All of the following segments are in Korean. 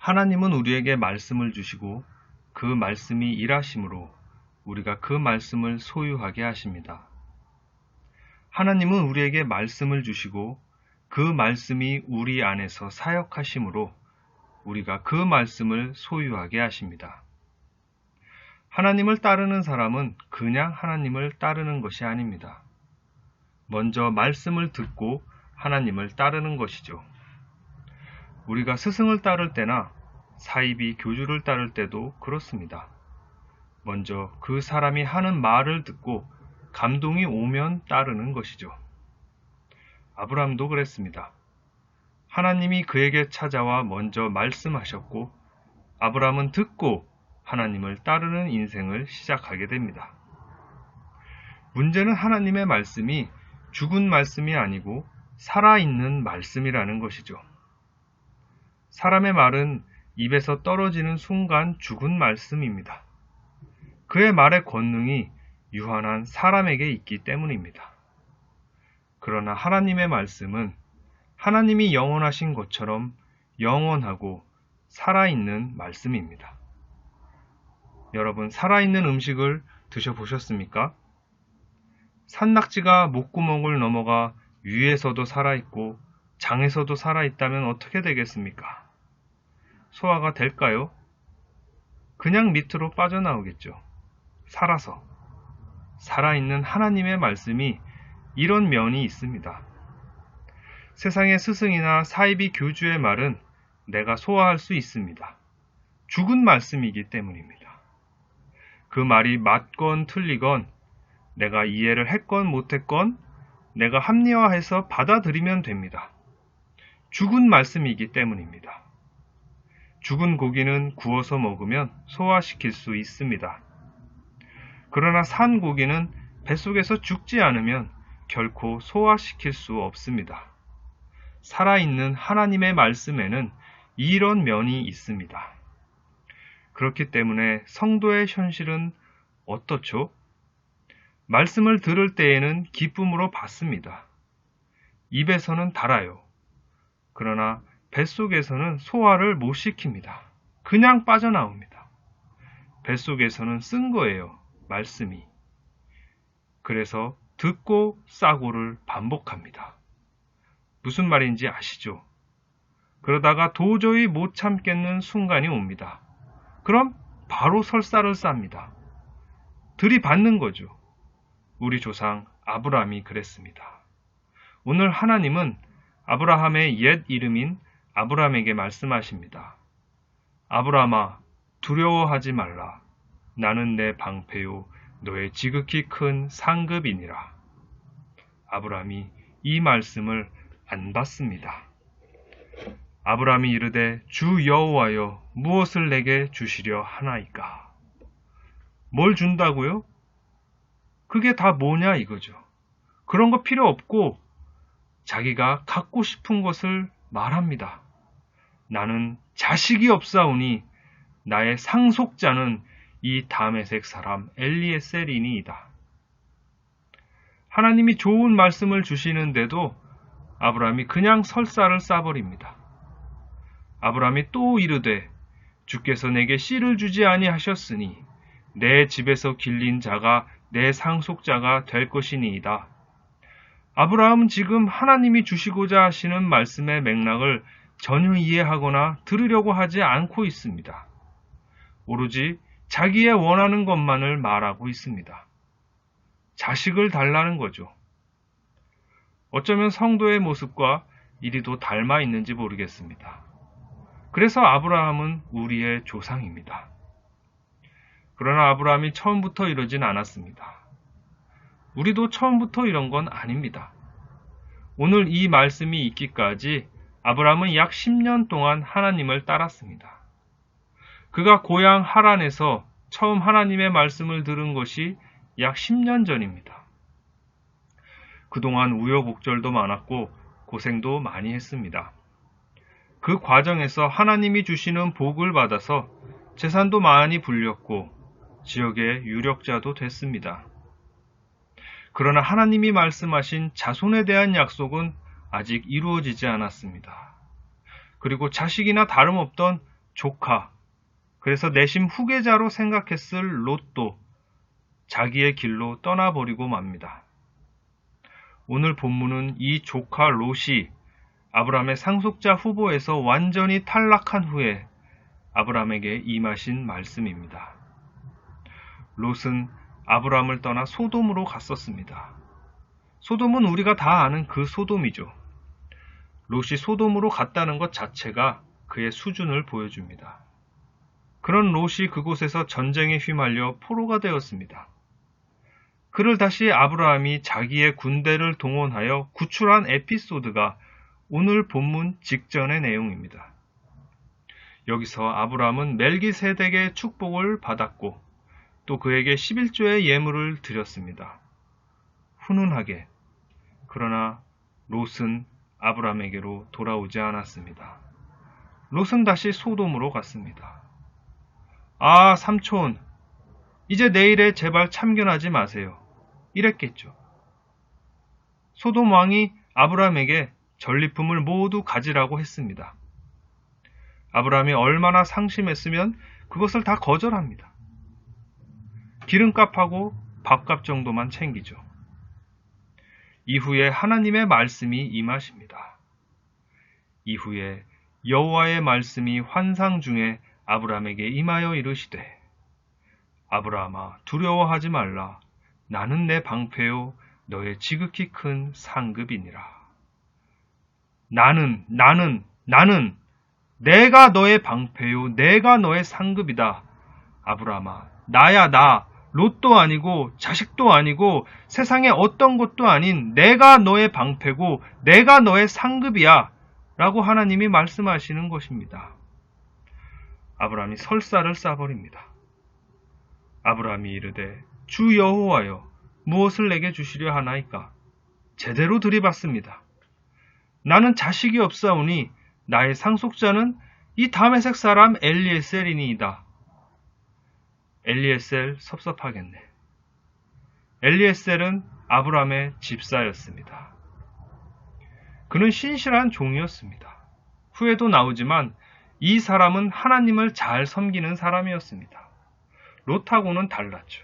하나님은 우리에게 말씀을 주시고 그 말씀이 일하심으로 우리가 그 말씀을 소유하게 하십니다. 하나님은 우리에게 말씀을 주시고 그 말씀이 우리 안에서 사역하심으로 우리가 그 말씀을 소유하게 하십니다. 하나님을 따르는 사람은 그냥 하나님을 따르는 것이 아닙니다. 먼저 말씀을 듣고 하나님을 따르는 것이죠. 우리가 스승을 따를 때나 사이비 교주를 따를 때도 그렇습니다. 먼저 그 사람이 하는 말을 듣고 감동이 오면 따르는 것이죠. 아브라함도 그랬습니다. 하나님이 그에게 찾아와 먼저 말씀하셨고 아브라함은 듣고 하나님을 따르는 인생을 시작하게 됩니다. 문제는 하나님의 말씀이 죽은 말씀이 아니고 살아있는 말씀이라는 것이죠. 사람의 말은 입에서 떨어지는 순간 죽은 말씀입니다. 그의 말의 권능이 유한한 사람에게 있기 때문입니다. 그러나 하나님의 말씀은 하나님이 영원하신 것처럼 영원하고 살아있는 말씀입니다. 여러분, 살아있는 음식을 드셔보셨습니까? 산낙지가 목구멍을 넘어가 위에서도 살아있고 장에서도 살아있다면 어떻게 되겠습니까? 소화가 될까요? 그냥 밑으로 빠져나오겠죠. 살아서. 살아있는 하나님의 말씀이 이런 면이 있습니다. 세상의 스승이나 사이비 교주의 말은 내가 소화할 수 있습니다. 죽은 말씀이기 때문입니다. 그 말이 맞건 틀리건 내가 이해를 했건 못했건 내가 합리화해서 받아들이면 됩니다. 죽은 말씀이기 때문입니다. 죽은 고기는 구워서 먹으면 소화시킬 수 있습니다. 그러나 산 고기는 뱃속에서 죽지 않으면 결코 소화시킬 수 없습니다. 살아있는 하나님의 말씀에는 이런 면이 있습니다. 그렇기 때문에 성도의 현실은 어떻죠? 말씀을 들을 때에는 기쁨으로 받습니다. 입에서는 달아요. 그러나 뱃속에서는 소화를 못 시킵니다. 그냥 빠져나옵니다. 뱃속에서는 쓴 거예요. 말씀이. 그래서 듣고 싸고를 반복합니다. 무슨 말인지 아시죠? 그러다가 도저히 못 참겠는 순간이 옵니다. 그럼 바로 설사를 쌉니다. 들이받는 거죠. 우리 조상 아브라함이 그랬습니다. 오늘 하나님은 아브라함의 옛 이름인 아브라함에게 말씀하십니다. 아브라함아, 두려워하지 말라. 나는 내 방패요 너의 지극히 큰 상급이니라. 아브라함이 이 말씀을 안 받습니다. 아브라함이 이르되 주 여호와여 무엇을 내게 주시려 하나이까? 뭘 준다고요? 그게 다 뭐냐 이거죠. 그런 거 필요 없고 자기가 갖고 싶은 것을 말합니다. 나는 자식이 없사오니 나의 상속자는 이 다메섹 사람 엘리에셀이니이다. 하나님이 좋은 말씀을 주시는데도 아브라함이 그냥 설사를 쏴버립니다. 아브라함이 또 이르되 주께서 내게 씨를 주지 아니하셨으니 내 집에서 길린 자가 내 상속자가 될 것이니이다. 아브라함은 지금 하나님이 주시고자 하시는 말씀의 맥락을 전혀 이해하거나 들으려고 하지 않고 있습니다. 오로지 자기의 원하는 것만을 말하고 있습니다. 자식을 달라는 거죠. 어쩌면 성도의 모습과 이리도 닮아 있는지 모르겠습니다. 그래서 아브라함은 우리의 조상입니다. 그러나 아브라함이 처음부터 이러진 않았습니다. 우리도 처음부터 이런 건 아닙니다. 오늘 이 말씀이 있기까지 아브라함은 약 10년 동안 하나님을 따랐습니다. 그가 고향 하란에서 처음 하나님의 말씀을 들은 것이 약 10년 전입니다. 그동안 우여곡절도 많았고 고생도 많이 했습니다. 그 과정에서 하나님이 주시는 복을 받아서 재산도 많이 불렸고 지역의 유력자도 됐습니다. 그러나 하나님이 말씀하신 자손에 대한 약속은 아직 이루어지지 않았습니다. 그리고 자식이나 다름없던 조카, 그래서 내심 후계자로 생각했을 롯도 자기의 길로 떠나버리고 맙니다. 오늘 본문은 이 조카 롯이 아브라함의 상속자 후보에서 완전히 탈락한 후에 아브라함에게 임하신 말씀입니다. 롯은 아브라함을 떠나 소돔으로 갔었습니다. 소돔은 우리가 다 아는 그 소돔이죠. 롯이 소돔으로 갔다는 것 자체가 그의 수준을 보여줍니다. 그런 롯이 그곳에서 전쟁에 휘말려 포로가 되었습니다. 그를 다시 아브라함이 자기의 군대를 동원하여 구출한 에피소드가 오늘 본문 직전의 내용입니다. 여기서 아브라함은 멜기세덱의 축복을 받았고 또 그에게 11조의 예물을 드렸습니다. 훈훈하게. 그러나 롯은 아브라함에게로 돌아오지 않았습니다. 롯은 다시 소돔으로 갔습니다. 아, 삼촌, 이제 내일에 제발 참견하지 마세요. 이랬겠죠. 소돔 왕이 아브라함에게 전리품을 모두 가지라고 했습니다. 아브라함이 얼마나 상심했으면 그것을 다 거절합니다. 기름값하고 밥값 정도만 챙기죠. 이후에 하나님의 말씀이 임하십니다. 이후에 여호와의 말씀이 환상 중에 아브라함에게 임하여 이르시되 아브라함아 두려워하지 말라. 나는 내 방패요 너의 지극히 큰 상급이니라. 나는 내가 너의 방패요 내가 너의 상급이다. 아브라함아 나야 나. 롯도 아니고 자식도 아니고 세상에 어떤 것도 아닌 내가 너의 방패고 내가 너의 상급이야 라고 하나님이 말씀하시는 것입니다. 아브라함이 설사를 쏴버립니다. 아브라함이 이르되 주 여호와여 무엇을 내게 주시려 하나이까? 제대로 들이받습니다. 나는 자식이 없사오니 나의 상속자는 이 다메섹 사람 엘리에셀이니이다. 엘리에셀 섭섭하겠네. 엘리에셀은 아브라함의 집사였습니다. 그는 신실한 종이었습니다. 후에도 나오지만 이 사람은 하나님을 잘 섬기는 사람이었습니다. 롯하고는 달랐죠.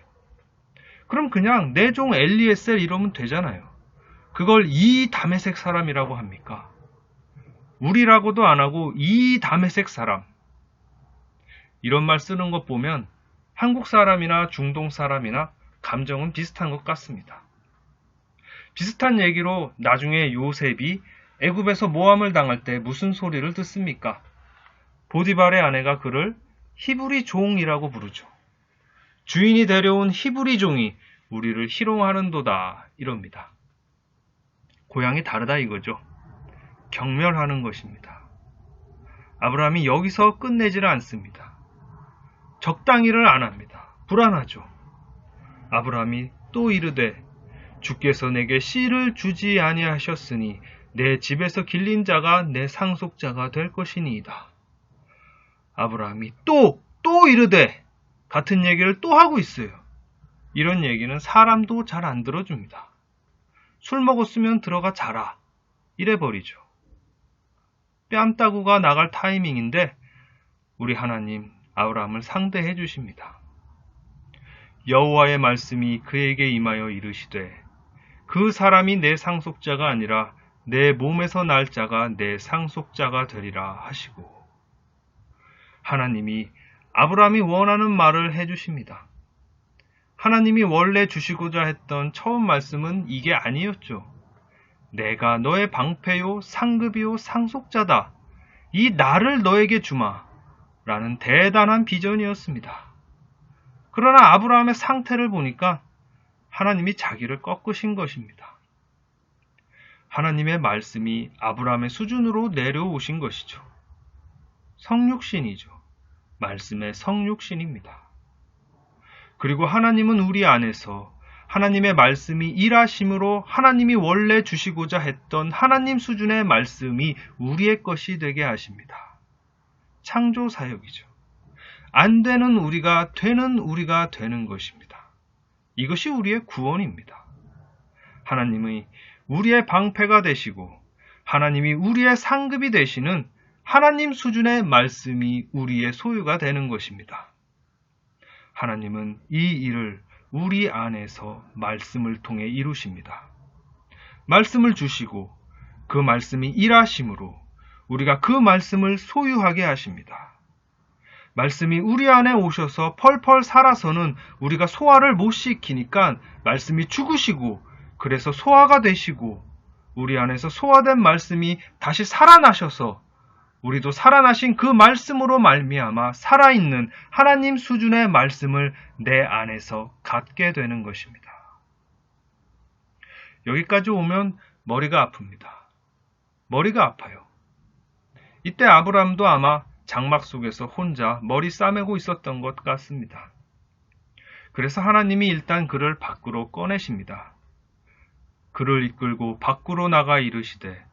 그럼 그냥 내 종 엘리에셀 이러면 되잖아요. 그걸 이 다메섹 사람이라고 합니까? 우리라고도 안 하고 이 다메섹 사람. 이런 말 쓰는 것 보면 한국 사람이나 중동 사람이나 감정은 비슷한 것 같습니다. 비슷한 얘기로 나중에 요셉이 애굽에서 모함을 당할 때 무슨 소리를 듣습니까? 보디발의 아내가 그를 히브리 종이라고 부르죠. 주인이 데려온 히브리 종이 우리를 희롱하는도다 이럽니다. 고향이 다르다 이거죠. 경멸하는 것입니다. 아브라함이 여기서 끝내지를 않습니다. 적당히를 안 합니다. 불안하죠. 아브라함이 또 이르되 주께서 내게 씨를 주지 아니하셨으니 내 집에서 길린 자가 내 상속자가 될 것이니이다. 아브라함이 또 이르되 같은 얘기를 또 하고 있어요. 이런 얘기는 사람도 잘 안 들어줍니다. 술 먹었으면 들어가 자라. 이래버리죠. 뺨 따구가 나갈 타이밍인데 우리 하나님 아브라함을 상대해 주십니다. 여호와의 말씀이 그에게 임하여 이르시되 그 사람이 내 상속자가 아니라 내 몸에서 날 자가 내 상속자가 되리라 하시고 하나님이 아브라함이 원하는 말을 해주십니다. 하나님이 원래 주시고자 했던 처음 말씀은 이게 아니었죠. 내가 너의 방패요 상급이요 상속자다. 이 나를 너에게 주마. 라는 대단한 비전이었습니다. 그러나 아브라함의 상태를 보니까 하나님이 자기를 꺾으신 것입니다. 하나님의 말씀이 아브라함의 수준으로 내려오신 것이죠. 성육신이죠. 말씀의 성육신입니다. 그리고 하나님은 우리 안에서 하나님의 말씀이 일하심으로 하나님이 원래 주시고자 했던 하나님 수준의 말씀이 우리의 것이 되게 하십니다. 창조 사역이죠. 안 되는 우리가 되는 우리가 되는 것입니다. 이것이 우리의 구원입니다. 하나님이 우리의 방패가 되시고 하나님이 우리의 상급이 되시는 하나님 수준의 말씀이 우리의 소유가 되는 것입니다. 하나님은 이 일을 우리 안에서 말씀을 통해 이루십니다. 말씀을 주시고 그 말씀이 일하심으로 우리가 그 말씀을 소유하게 하십니다. 말씀이 우리 안에 오셔서 펄펄 살아서는 우리가 소화를 못 시키니까 말씀이 죽으시고 그래서 소화가 되시고 우리 안에서 소화된 말씀이 다시 살아나셔서 우리도 살아나신 그 말씀으로 말미암아 살아있는 하나님 수준의 말씀을 내 안에서 갖게 되는 것입니다. 여기까지 오면 머리가 아픕니다. 머리가 아파요. 이때 아브라함도 아마 장막 속에서 혼자 머리 싸매고 있었던 것 같습니다. 그래서 하나님이 일단 그를 밖으로 꺼내십니다. 그를 이끌고 밖으로 나가 이르시되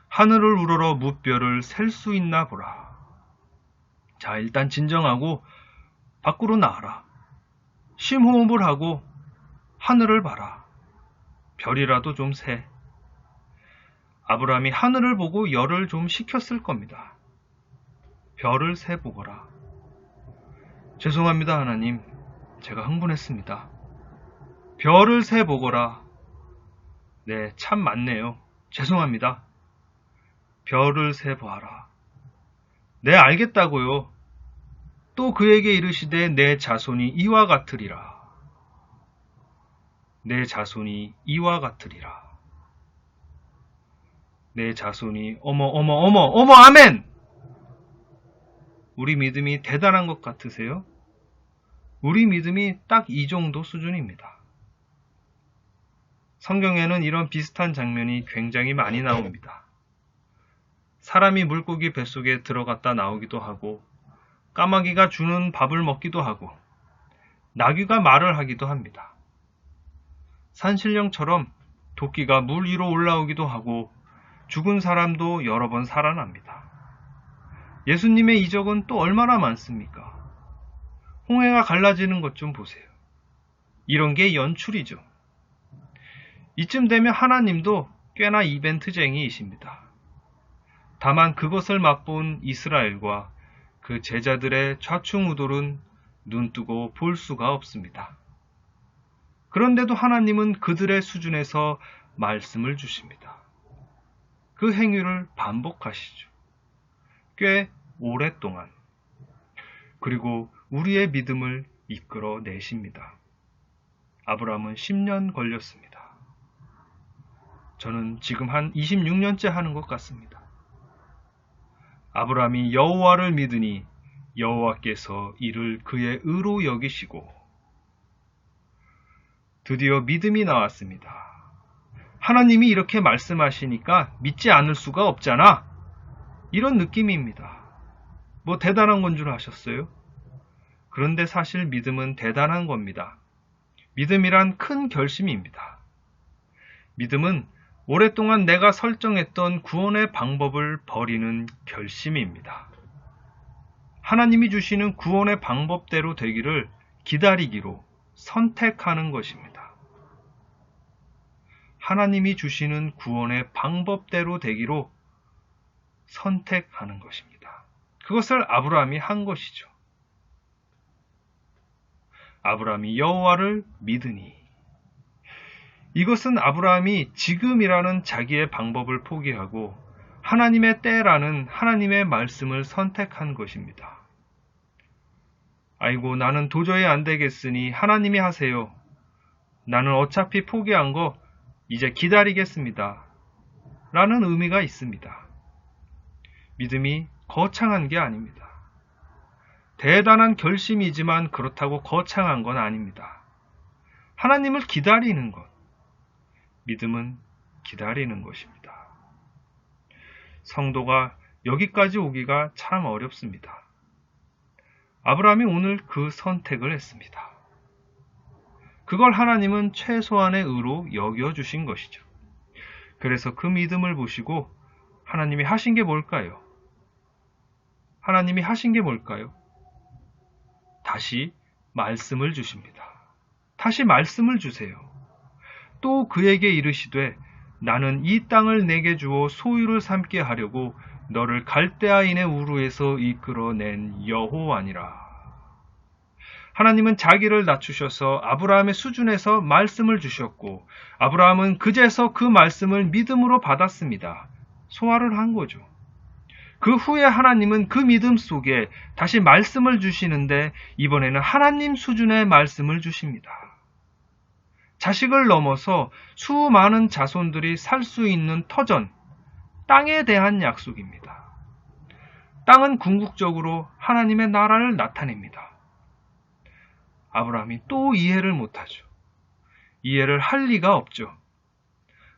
하늘을 우러러 무뼈를 셀 수 있나 보라. 자, 일단 진정하고 밖으로 나와라. 심호흡을 하고 하늘을 봐라. 별이라도 좀 세. 아브라함이 하늘을 보고 열을 좀 식혔을 겁니다. 별을 세보거라. 죄송합니다, 하나님. 제가 흥분했습니다. 별을 세보거라. 네, 참 많네요. 죄송합니다. 별을 세보아라. 네, 알겠다고요. 또 그에게 이르시되 내 자손이 이와 같으리라. 내 자손이 이와 같으리라. 내 자손이 어머 아멘! 우리 믿음이 대단한 것 같으세요? 우리 믿음이 딱 이 정도 수준입니다. 성경에는 이런 비슷한 장면이 굉장히 많이 나옵니다. 사람이 물고기 뱃속에 들어갔다 나오기도 하고 까마귀가 주는 밥을 먹기도 하고 나귀가 말을 하기도 합니다. 산신령처럼 도끼가 물 위로 올라오기도 하고 죽은 사람도 여러 번 살아납니다. 예수님의 이적은 또 얼마나 많습니까? 홍해가 갈라지는 것 좀 보세요. 이런 게 연출이죠. 이쯤 되면 하나님도 꽤나 이벤트쟁이이십니다. 다만 그것을 맛본 이스라엘과 그 제자들의 좌충우돌은 눈뜨고 볼 수가 없습니다. 그런데도 하나님은 그들의 수준에서 말씀을 주십니다. 그 행위를 반복하시죠. 꽤 오랫동안. 그리고 우리의 믿음을 이끌어 내십니다. 아브라함은 10년 걸렸습니다. 저는 지금 한 26년째 하는 것 같습니다. 아브라함이 여호와를 믿으니 여호와께서 이를 그의 의로 여기시고 드디어 믿음이 나왔습니다. 하나님이 이렇게 말씀하시니까 믿지 않을 수가 없잖아. 이런 느낌입니다. 뭐 대단한 건 줄 아셨어요? 그런데 사실 믿음은 대단한 겁니다. 믿음이란 큰 결심입니다. 믿음은 오랫동안 내가 설정했던 구원의 방법을 버리는 결심입니다. 하나님이 주시는 구원의 방법대로 되기를 기다리기로 선택하는 것입니다. 하나님이 주시는 구원의 방법대로 되기로 선택하는 것입니다. 그것을 아브라함이 한 것이죠. 아브라함이 여호와를 믿으니 이것은 아브라함이 지금이라는 자기의 방법을 포기하고 하나님의 때라는 하나님의 말씀을 선택한 것입니다. 아이고, 나는 도저히 안 되겠으니 하나님이 하세요. 나는 어차피 포기한 거 이제 기다리겠습니다. 라는 의미가 있습니다. 믿음이 거창한 게 아닙니다. 대단한 결심이지만 그렇다고 거창한 건 아닙니다. 하나님을 기다리는 것. 믿음은 기다리는 것입니다. 성도가 여기까지 오기가 참 어렵습니다. 아브라함이 오늘 그 선택을 했습니다. 그걸 하나님은 최소한의 의로 여겨주신 것이죠. 그래서 그 믿음을 보시고 하나님이 하신 게 뭘까요? 하나님이 하신 게 뭘까요? 다시 말씀을 주십니다. 다시 말씀을 주세요. 또 그에게 이르시되 나는 이 땅을 내게 주어 소유를 삼게 하려고 너를 갈대아인의 우르에서 이끌어낸 여호와니라. 하나님은 자기를 낮추셔서 아브라함의 수준에서 말씀을 주셨고 아브라함은 그제서 그 말씀을 믿음으로 받았습니다. 소화를 한 거죠. 그 후에 하나님은 그 믿음 속에 다시 말씀을 주시는데 이번에는 하나님 수준의 말씀을 주십니다. 자식을 넘어서 수많은 자손들이 살 수 있는 터전, 땅에 대한 약속입니다. 땅은 궁극적으로 하나님의 나라를 나타냅니다. 아브라함이 또 이해를 못하죠. 이해를 할 리가 없죠.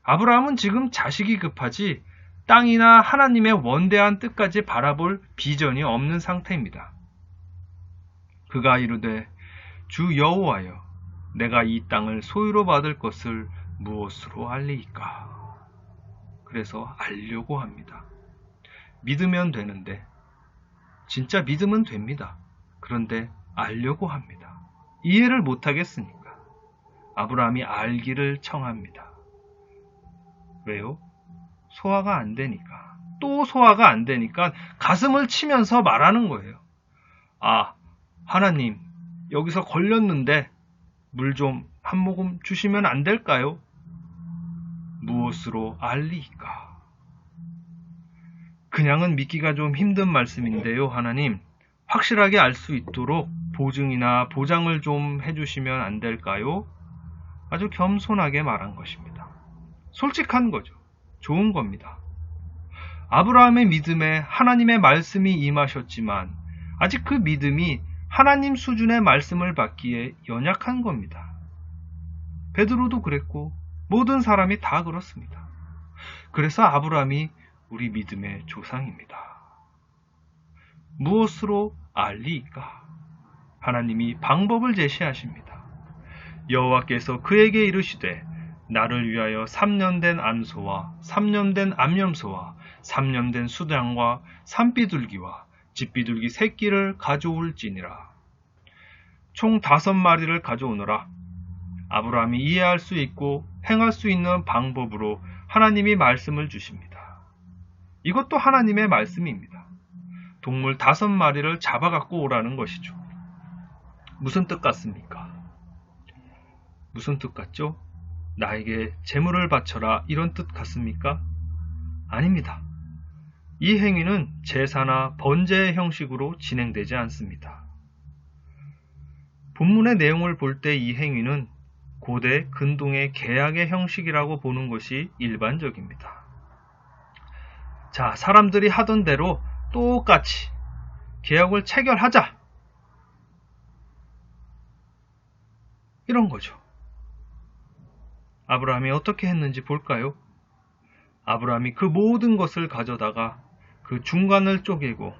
아브라함은 지금 자식이 급하지 땅이나 하나님의 원대한 뜻까지 바라볼 비전이 없는 상태입니다. 그가 이르되 주 여호와여 내가 이 땅을 소유로 받을 것을 무엇으로 알리이까? 그래서 알려고 합니다. 믿으면 되는데 진짜 믿으면 됩니다. 그런데 알려고 합니다. 이해를 못하겠으니까 아브라함이 알기를 청합니다. 왜요? 소화가 안 되니까. 또 소화가 안 되니까 가슴을 치면서 말하는 거예요. 아, 하나님, 여기서 걸렸는데 물 좀 한 모금 주시면 안 될까요? 무엇으로 알리이까? 그냥은 믿기가 좀 힘든 말씀인데요, 하나님. 확실하게 알 수 있도록 보증이나 보장을 좀 해주시면 안 될까요? 아주 겸손하게 말한 것입니다. 솔직한 거죠. 좋은 겁니다. 아브라함의 믿음에 하나님의 말씀이 임하셨지만 아직 그 믿음이 하나님 수준의 말씀을 받기에 연약한 겁니다. 베드로도 그랬고 모든 사람이 다 그렇습니다. 그래서 아브라함이 우리 믿음의 조상입니다. 무엇으로 알리이까? 하나님이 방법을 제시하십니다. 여호와께서 그에게 이르시되 나를 위하여 3년 된 암소와 3년 된 암염소와 3년 된 수양과 산비둘기와 집비둘기 새끼를 가져올지니라. 총 5마리를 가져오너라. 아브라함이 이해할 수 있고 행할 수 있는 방법으로 하나님이 말씀을 주십니다. 이것도 하나님의 말씀입니다. 동물 5마리를 잡아갖고 오라는 것이죠. 무슨 뜻 같습니까? 무슨 뜻 같죠? 나에게 재물을 바쳐라 이런 뜻 같습니까? 아닙니다. 이 행위는 제사나 번제의 형식으로 진행되지 않습니다. 본문의 내용을 볼 때 이 행위는 고대 근동의 계약의 형식이라고 보는 것이 일반적입니다. 자, 사람들이 하던 대로 똑같이 계약을 체결하자. 이런 거죠. 아브라함이 어떻게 했는지 볼까요? 아브라함이 그 모든 것을 가져다가 그 중간을 쪼개고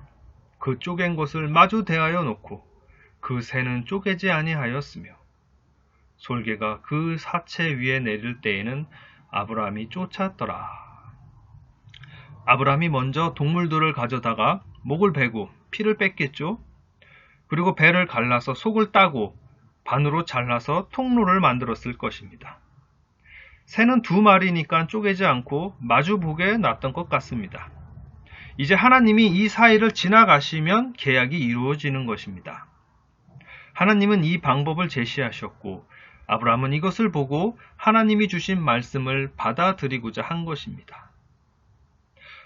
그 쪼갠 것을 마주 대하여 놓고 그 새는 쪼개지 아니하였으며 솔개가 그 사체 위에 내릴 때에는 아브라함이 쫓았더라. 아브라함이 먼저 동물들을 가져다가 목을 베고 피를 뺐겠죠. 그리고 배를 갈라서 속을 따고 반으로 잘라서 통로를 만들었을 것입니다. 새는 2마리니까 쪼개지 않고 마주 보게 놨던 것 같습니다. 이제 하나님이 이 사이를 지나가시면 계약이 이루어지는 것입니다. 하나님은 이 방법을 제시하셨고 아브라함은 이것을 보고 하나님이 주신 말씀을 받아들이고자 한 것입니다.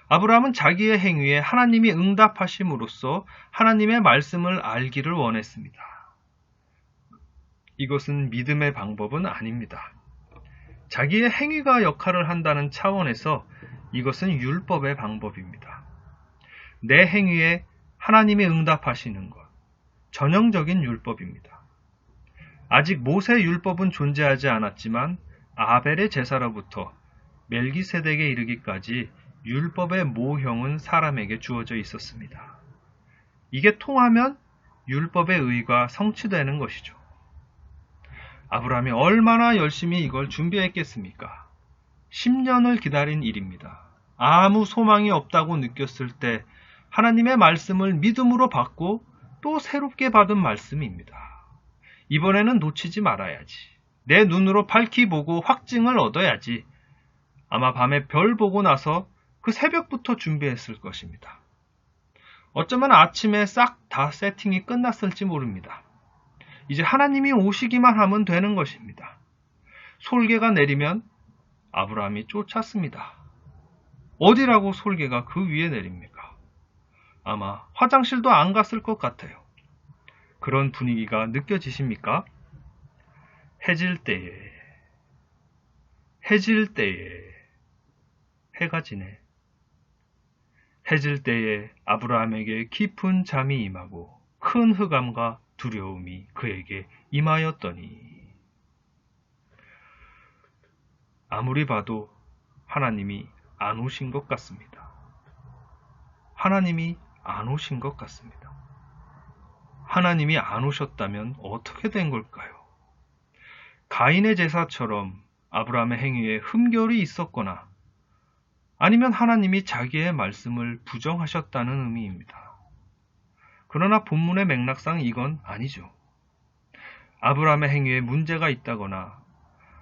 아브라함은 자기의 행위에 하나님이 응답하심으로써 하나님의 말씀을 알기를 원했습니다. 이것은 믿음의 방법은 아닙니다. 자기의 행위가 역할을 한다는 차원에서 이것은 율법의 방법입니다. 내 행위에 하나님이 응답하시는 것, 전형적인 율법입니다. 아직 모세 율법은 존재하지 않았지만 아벨의 제사로부터 멜기세덱에 이르기까지 율법의 모형은 사람에게 주어져 있었습니다. 이게 통하면 율법의 의가 성취되는 것이죠. 아브라함이 얼마나 열심히 이걸 준비했겠습니까? 10년을 기다린 일입니다. 아무 소망이 없다고 느꼈을 때 하나님의 말씀을 믿음으로 받고 또 새롭게 받은 말씀입니다. 이번에는 놓치지 말아야지. 내 눈으로 밝히 보고 확증을 얻어야지. 아마 밤에 별 보고 나서 그 새벽부터 준비했을 것입니다. 어쩌면 아침에 싹 다 세팅이 끝났을지 모릅니다. 이제 하나님이 오시기만 하면 되는 것입니다. 솔개가 내리면 아브라함이 쫓았습니다. 어디라고 솔개가 그 위에 내립니까? 아마 화장실도 안 갔을 것 같아요. 그런 분위기가 느껴지십니까? 해질 때에 해가 지네. 해질 때에 아브라함에게 깊은 잠이 임하고 큰 흑암과 두려움이 그에게 임하였더니 아무리 봐도 하나님이 안 오신 것 같습니다. 하나님이 안 오신 것 같습니다. 하나님이 안 오셨다면 어떻게 된 걸까요? 가인의 제사처럼 아브라함의 행위에 흠결이 있었거나 아니면 하나님이 자기의 말씀을 부정하셨다는 의미입니다. 그러나 본문의 맥락상 이건 아니죠. 아브라함의 행위에 문제가 있다거나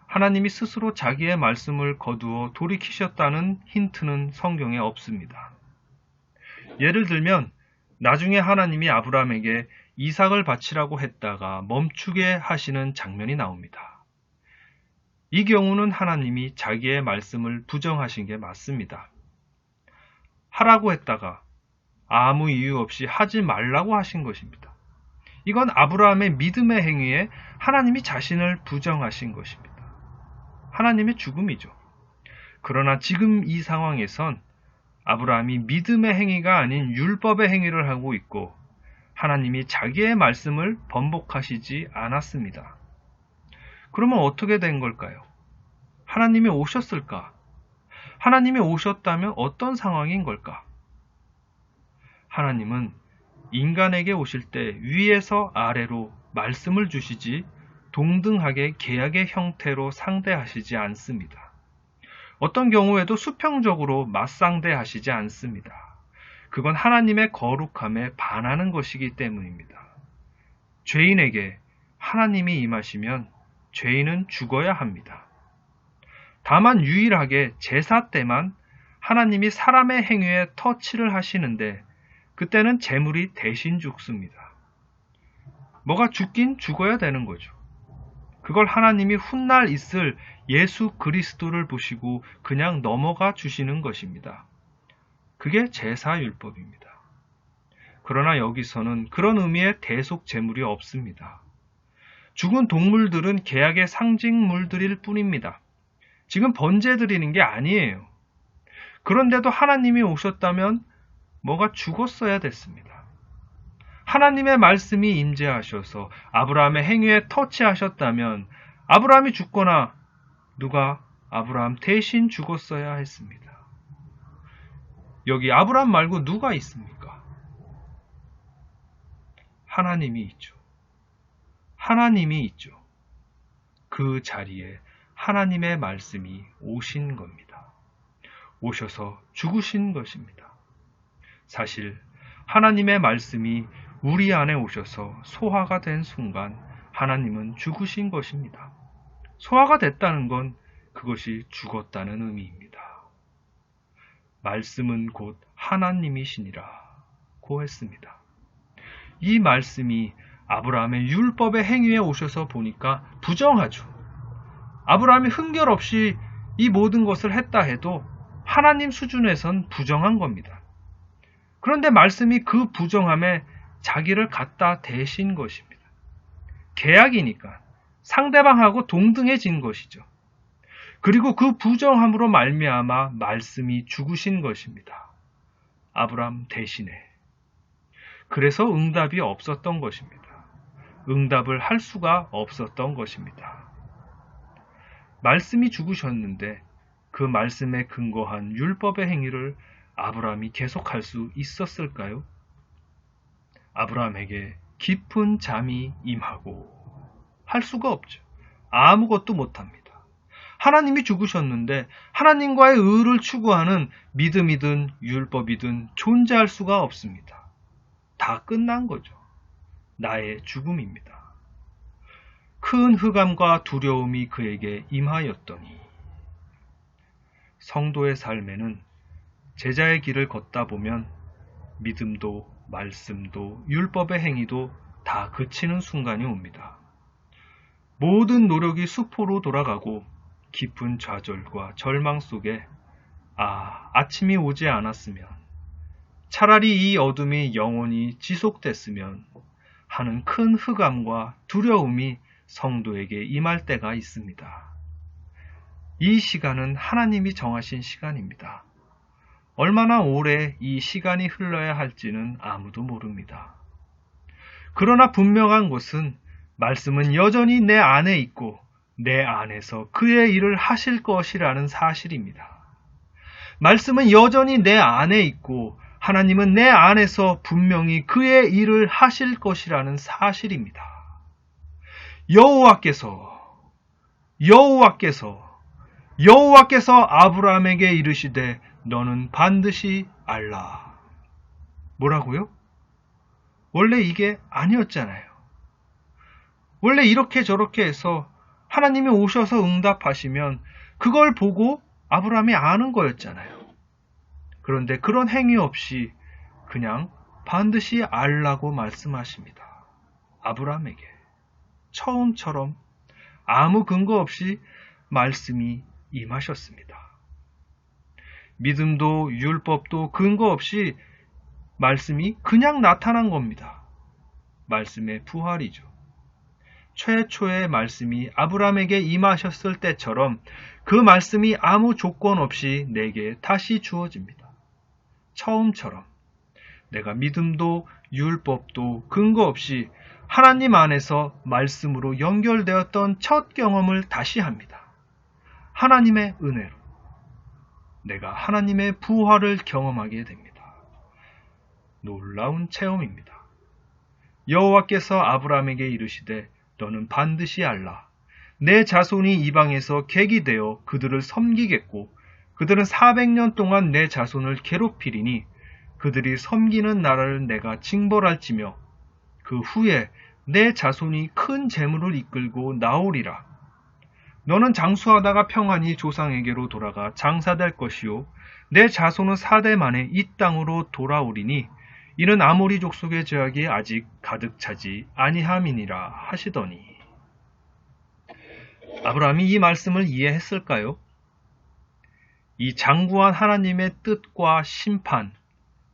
하나님이 스스로 자기의 말씀을 거두어 돌이키셨다는 힌트는 성경에 없습니다. 예를 들면 나중에 하나님이 아브라함에게 이삭을 바치라고 했다가 멈추게 하시는 장면이 나옵니다. 이 경우는 하나님이 자기의 말씀을 부정하신 게 맞습니다. 하라고 했다가 아무 이유 없이 하지 말라고 하신 것입니다. 이건 아브라함의 믿음의 행위에 하나님이 자신을 부정하신 것입니다. 하나님의 죽음이죠. 그러나 지금 이 상황에선 아브라함이 믿음의 행위가 아닌 율법의 행위를 하고 있고 하나님이 자기의 말씀을 번복하시지 않았습니다. 그러면 어떻게 된 걸까요? 하나님이 오셨을까? 하나님이 오셨다면 어떤 상황인 걸까? 하나님은 인간에게 오실 때 위에서 아래로 말씀을 주시지 동등하게 계약의 형태로 상대하시지 않습니다. 어떤 경우에도 수평적으로 맞상대하시지 않습니다. 그건 하나님의 거룩함에 반하는 것이기 때문입니다. 죄인에게 하나님이 임하시면 죄인은 죽어야 합니다. 다만 유일하게 제사 때만 하나님이 사람의 행위에 터치를 하시는데 그때는 재물이 대신 죽습니다. 뭐가 죽긴 죽어야 되는 거죠. 그걸 하나님이 훗날 있을 예수 그리스도를 보시고 그냥 넘어가 주시는 것입니다. 그게 제사율법입니다. 그러나 여기서는 그런 의미의 대속 제물이 없습니다. 죽은 동물들은 계약의 상징물들일 뿐입니다. 지금 번제 드리는 게 아니에요. 그런데도 하나님이 오셨다면 뭐가 죽었어야 됐습니다. 하나님의 말씀이 임재하셔서 아브라함의 행위에 터치하셨다면 아브라함이 죽거나 누가 아브라함 대신 죽었어야 했습니다. 여기 아브라함 말고 누가 있습니까? 하나님이 있죠. 하나님이 있죠. 그 자리에 하나님의 말씀이 오신 겁니다. 오셔서 죽으신 것입니다. 사실 하나님의 말씀이 우리 안에 오셔서 소화가 된 순간 하나님은 죽으신 것입니다. 소화가 됐다는 건 그것이 죽었다는 의미입니다. 말씀은 곧 하나님이시니라 고 했습니다. 이 말씀이 아브라함의 율법의 행위에 오셔서 보니까 부정하죠. 아브라함이 흠결 없이 이 모든 것을 했다 해도 하나님 수준에선 부정한 겁니다. 그런데 말씀이 그 부정함에 자기를 갖다 대신 것입니다. 계약이니까 상대방하고 동등해진 것이죠. 그리고 그 부정함으로 말미암아 말씀이 죽으신 것입니다. 아브라함 대신에. 그래서 응답이 없었던 것입니다. 응답을 할 수가 없었던 것입니다. 말씀이 죽으셨는데 그 말씀에 근거한 율법의 행위를 아브라함이 계속할 수 있었을까요? 아브라함에게 깊은 잠이 임하고 할 수가 없죠. 아무것도 못합니다. 하나님이 죽으셨는데 하나님과의 의를 추구하는 믿음이든 율법이든 존재할 수가 없습니다. 다 끝난 거죠. 나의 죽음입니다. 큰 흑암과 두려움이 그에게 임하였더니 성도의 삶에는 제자의 길을 걷다 보면 믿음도 말씀도 율법의 행위도 다 그치는 순간이 옵니다. 모든 노력이 수포로 돌아가고 깊은 좌절과 절망 속에 아침이 오지 않았으면, 차라리 이 어둠이 영원히 지속됐으면 하는 큰 흑암과 두려움이 성도에게 임할 때가 있습니다. 이 시간은 하나님이 정하신 시간입니다. 얼마나 오래 이 시간이 흘러야 할지는 아무도 모릅니다. 그러나 분명한 것은 말씀은 여전히 내 안에 있고 내 안에서 그의 일을 하실 것이라는 사실입니다. 말씀은 여전히 내 안에 있고 하나님은 내 안에서 분명히 그의 일을 하실 것이라는 사실입니다. 여호와께서 아브라함에게 이르시되 너는 반드시 알라. 뭐라고요? 원래 이게 아니었잖아요. 원래 이렇게 저렇게 해서 하나님이 오셔서 응답하시면 그걸 보고 아브라함이 아는 거였잖아요. 그런데 그런 행위 없이 그냥 반드시 알라고 말씀하십니다. 아브라함에게 처음처럼 아무 근거 없이 말씀이 임하셨습니다. 믿음도 율법도 근거 없이 말씀이 그냥 나타난 겁니다. 말씀의 부활이죠. 최초의 말씀이 아브라함에게 임하셨을 때처럼 그 말씀이 아무 조건 없이 내게 다시 주어집니다. 처음처럼 내가 믿음도 율법도 근거 없이 하나님 안에서 말씀으로 연결되었던 첫 경험을 다시 합니다. 하나님의 은혜로 내가 하나님의 부활을 경험하게 됩니다. 놀라운 체험입니다. 여호와께서 아브라함에게 이르시되 너는 반드시 알라. 내 자손이 이방에서 객이 되어 그들을 섬기겠고 그들은 400년 동안 내 자손을 괴롭히리니 그들이 섬기는 나라를 내가 징벌할지며 그 후에 내 자손이 큰 재물을 이끌고 나오리라. 너는 장수하다가 평안히 조상에게로 돌아가 장사될 것이요 내 자손은 4대 만에 이 땅으로 돌아오리니 이는 아모리 족속의 죄악이 아직 가득 차지 아니함이니라 하시더니. 아브라함이 이 말씀을 이해했을까요? 이 장구한 하나님의 뜻과 심판,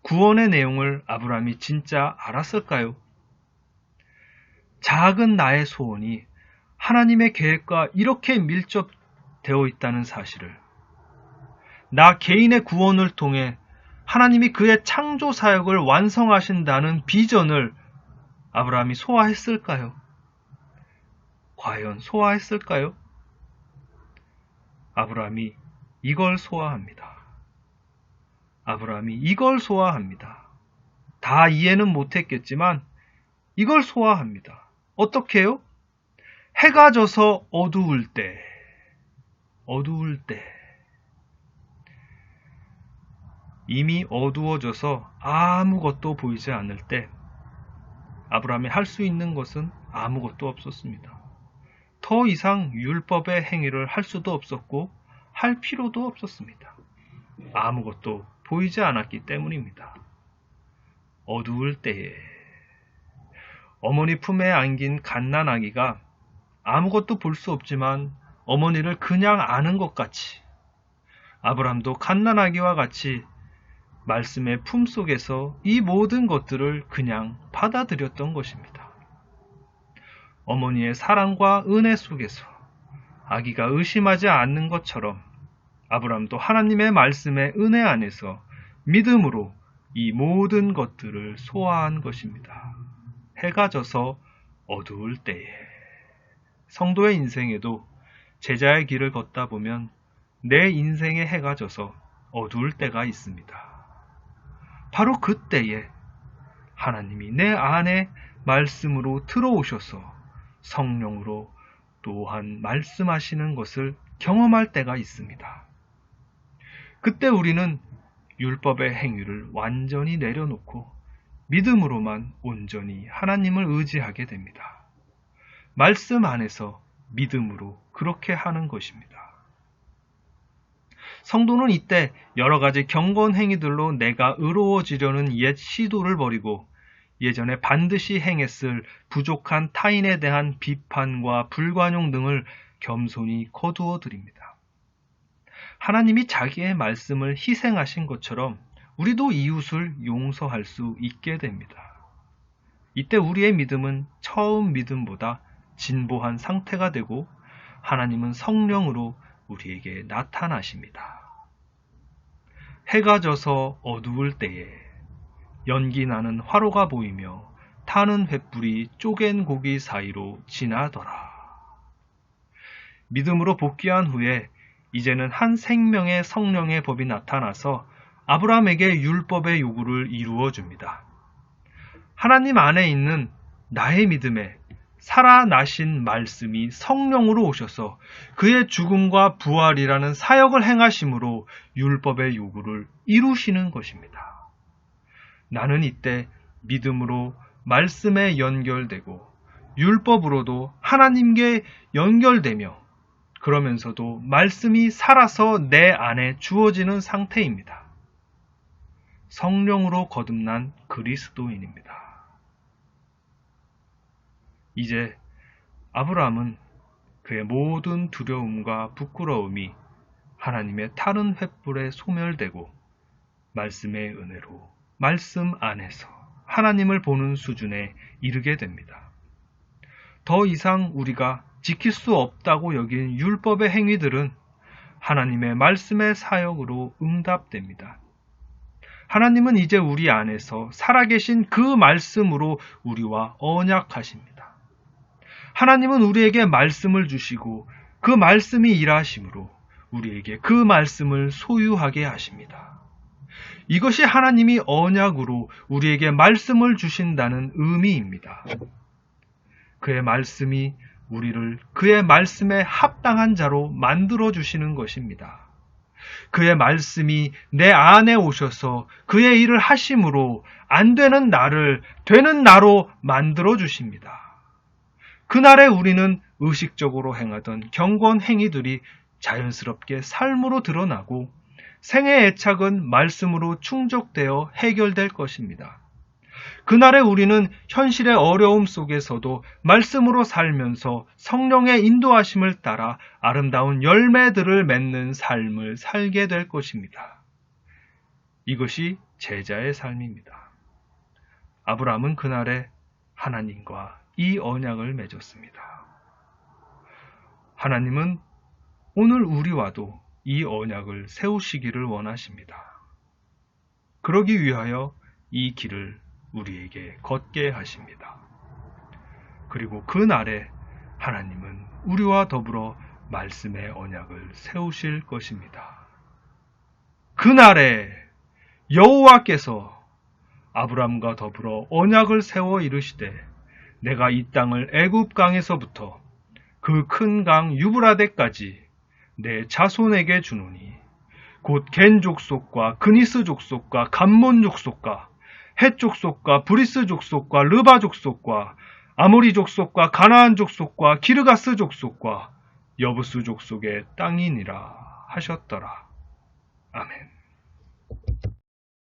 구원의 내용을 아브라함이 진짜 알았을까요? 작은 나의 소원이 하나님의 계획과 이렇게 밀접되어 있다는 사실을, 나 개인의 구원을 통해 하나님이 그의 창조 사역을 완성하신다는 비전을 아브라함이 소화했을까요? 과연 소화했을까요? 아브라함이 이걸 소화합니다. 아브라함이 이걸 소화합니다. 다 이해는 못했겠지만 이걸 소화합니다. 어떻게 해요? 해가 져서 어두울 때, 이미 어두워져서 아무것도 보이지 않을 때 아브라함이 할 수 있는 것은 아무것도 없었습니다. 더 이상 율법의 행위를 할 수도 없었고 할 필요도 없었습니다. 아무것도 보이지 않았기 때문입니다. 어두울 때에 어머니 품에 안긴 갓난아기가 아무것도 볼 수 없지만 어머니를 그냥 아는 것 같이 아브라함도 갓난아기와 같이 말씀의 품속에서 이 모든 것들을 그냥 받아들였던 것입니다. 어머니의 사랑과 은혜 속에서 아기가 의심하지 않는 것처럼 아브라함도 하나님의 말씀의 은혜 안에서 믿음으로 이 모든 것들을 소화한 것입니다. 해가 져서 어두울 때에. 성도의 인생에도 제자의 길을 걷다 보면 내 인생의 해가 져서 어두울 때가 있습니다. 바로 그때에 하나님이 내 안에 말씀으로 들어오셔서 성령으로 또한 말씀하시는 것을 경험할 때가 있습니다. 그때 우리는 율법의 행위를 완전히 내려놓고 믿음으로만 온전히 하나님을 의지하게 됩니다. 말씀 안에서 믿음으로 그렇게 하는 것입니다. 성도는 이때 여러 가지 경건 행위들로 내가 의로워지려는 옛 시도를 버리고 예전에 반드시 행했을 부족한 타인에 대한 비판과 불관용 등을 겸손히 거두어 드립니다. 하나님이 자기의 말씀을 희생하신 것처럼 우리도 이웃을 용서할 수 있게 됩니다. 이때 우리의 믿음은 처음 믿음보다 진보한 상태가 되고 하나님은 성령으로 우리에게 나타나십니다. 해가 져서 어두울 때에 연기 나는 화로가 보이며 타는 횃불이 쪼갠 고기 사이로 지나더라. 믿음으로 복귀한 후에 이제는 한 생명의 성령의 법이 나타나서 아브라함에게 율법의 요구를 이루어 줍니다. 하나님 안에 있는 나의 믿음에 살아나신 말씀이 성령으로 오셔서 그의 죽음과 부활이라는 사역을 행하심으로 율법의 요구를 이루시는 것입니다. 나는 이때 믿음으로 말씀에 연결되고 율법으로도 하나님께 연결되며 그러면서도 말씀이 살아서 내 안에 주어지는 상태입니다. 성령으로 거듭난 그리스도인입니다. 이제 아브라함은 그의 모든 두려움과 부끄러움이 하나님의 타는 횃불에 소멸되고 말씀의 은혜로 말씀 안에서 하나님을 보는 수준에 이르게 됩니다. 더 이상 우리가 지킬 수 없다고 여긴 율법의 행위들은 하나님의 말씀의 사역으로 응답됩니다. 하나님은 이제 우리 안에서 살아계신 그 말씀으로 우리와 언약하십니다. 하나님은 우리에게 말씀을 주시고 그 말씀이 일하심으로 우리에게 그 말씀을 소유하게 하십니다. 이것이 하나님이 언약으로 우리에게 말씀을 주신다는 의미입니다. 그의 말씀이 우리를 그의 말씀에 합당한 자로 만들어 주시는 것입니다. 그의 말씀이 내 안에 오셔서 그의 일을 하심으로 안 되는 나를 되는 나로 만들어 주십니다. 그날에 우리는 의식적으로 행하던 경건 행위들이 자연스럽게 삶으로 드러나고 생의 애착은 말씀으로 충족되어 해결될 것입니다. 그날에 우리는 현실의 어려움 속에서도 말씀으로 살면서 성령의 인도하심을 따라 아름다운 열매들을 맺는 삶을 살게 될 것입니다. 이것이 제자의 삶입니다. 아브라함은 그날에 하나님과 이 언약을 맺었습니다. 하나님은 오늘 우리와도 이 언약을 세우시기를 원하십니다. 그러기 위하여 이 길을 우리에게 걷게 하십니다. 그리고 그 날에 하나님은 우리와 더불어 말씀의 언약을 세우실 것입니다. 그 날에 여호와께서 아브람과 더불어 언약을 세워 이르시되 내가 이 땅을 애굽 강에서부터 그 큰 강 유브라데까지 내 자손에게 주노니 곧 겐 족속과 그니스 족속과 감몬 족속과 헷 족속과 브리스 족속과 르바 족속과 아모리 족속과 가나안 족속과 기르가스 족속과 여부스 족속의 땅이니라 하셨더라. 아멘.